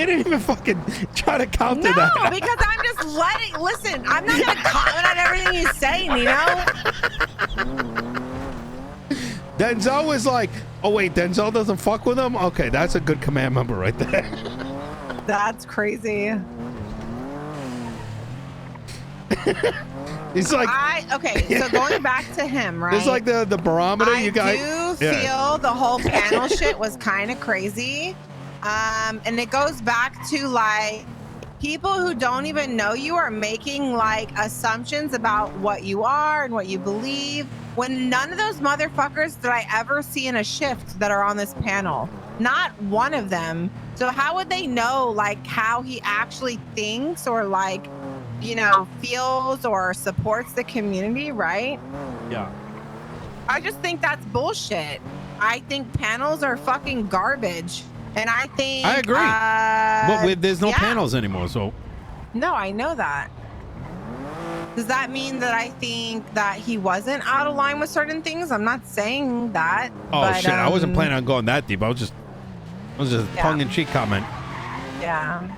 didn't even fucking try to counter that. No, because I'm just listen, I'm not going to comment on everything you say, Nino. Denzel was like, oh wait, Denzel doesn't fuck with him? Okay, that's a good command member right there. That's crazy. He's like, so going back to him, right? It's like the barometer you got. I do feel the whole panel shit was kind of crazy. And it goes back to like people who don't even know you are making like assumptions about what you are and what you believe when none of those motherfuckers that I ever see in a shift that are on this panel, not one of them. So how would they know like how he actually thinks or like, feels or supports the community, right? Yeah. I just think that's bullshit. I think panels are fucking garbage. And I think... I agree. But there's no panels anymore, so... No, I know that. Does that mean that I think that he wasn't out of line with certain things? I'm not saying that. Oh, but, shit. I wasn't planning on going that deep. I was just a tongue-in-cheek comment. Yeah.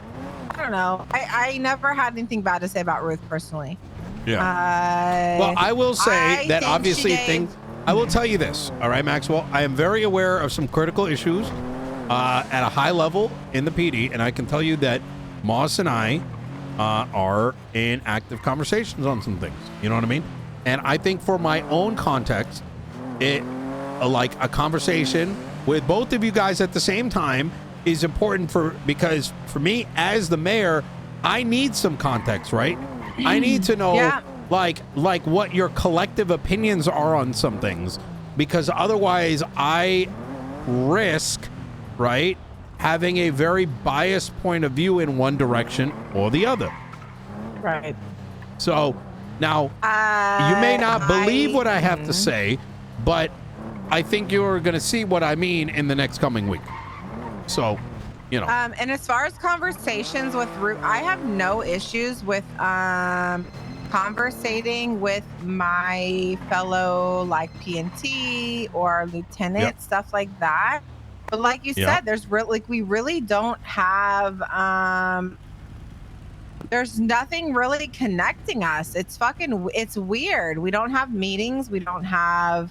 I don't know. I never had anything bad to say about Ruth personally. Yeah. Well, I will say that obviously I will tell you this. All right, Maxwell. I am very aware of some critical issues at a high level in the PD, and I can tell you that Moss and I are in active conversations on some things. You know what I mean? And I think for my own context, like a conversation with both of you guys at the same time is important because for me as the mayor, I need some context, right? I need to know like what your collective opinions are on some things, because otherwise I risk, right, having a very biased point of view in one direction or the other. Right. So now you may not believe what I have to say, but I think you're going to see what I mean in the next coming week. So, and as far as conversations with Ruth, I have no issues with conversating with my fellow like PNT or lieutenant, stuff like that. But like you said, we really don't have there's nothing really connecting us. It's weird. We don't have meetings. We don't have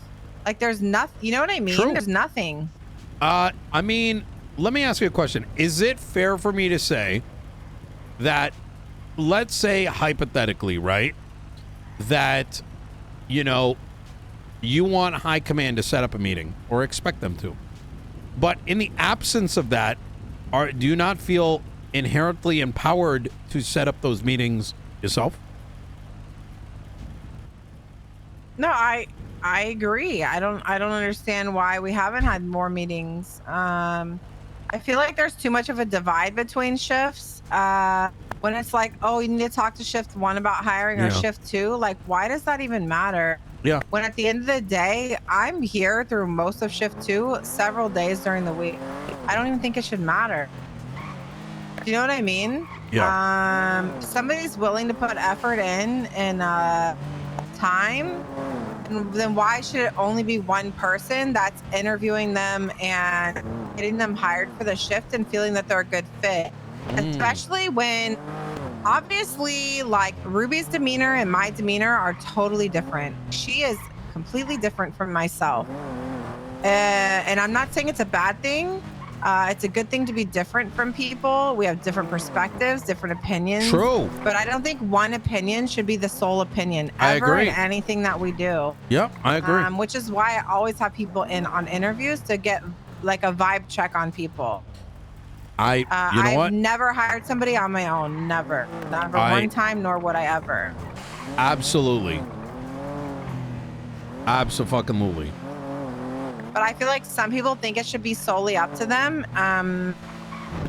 there's nothing. You know what I mean? True. There's nothing. I mean, let me ask you a question. Is it fair for me to say that, let's say hypothetically, right, that, you want high command to set up a meeting or expect them to, but in the absence of that, do you not feel inherently empowered to set up those meetings yourself? No, I agree. I don't understand why we haven't had more meetings. I feel like there's too much of a divide between shifts. When it's like, oh, you need to talk to shift 1 about hiring or shift 2. Like, why does that even matter? Yeah. When at the end of the day, I'm here through most of shift 2 several days during the week. I don't even think it should matter. Do you know what I mean? Yeah. Somebody's willing to put effort in and time, and then why should it only be one person that's interviewing them and getting them hired for the shift and feeling that they're a good fit? Especially when obviously like Ruby's demeanor and my demeanor are totally different. She is completely different from myself. And I'm not saying it's a bad thing. It's a good thing to be different from people. We have different perspectives, different opinions. True. But I don't think one opinion should be the sole opinion I ever agree. in anything that we do. Yep, I agree. Which is why I always have people in on interviews to get like a vibe check on people. You know I've never hired somebody on my own. Never. Never one time, nor would I ever. Absolutely. Abso-fucking-lutely. But I feel like some people think it should be solely up to them.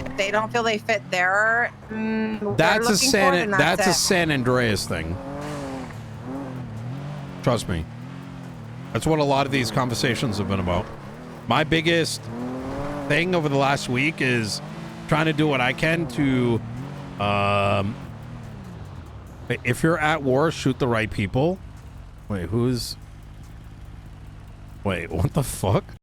If they don't feel they fit there, That's a San Andreas thing. Trust me. That's what a lot of these conversations have been about. My biggest thing over the last week is trying to do what I can to if you're at war, shoot the right people. Wait, what the fuck?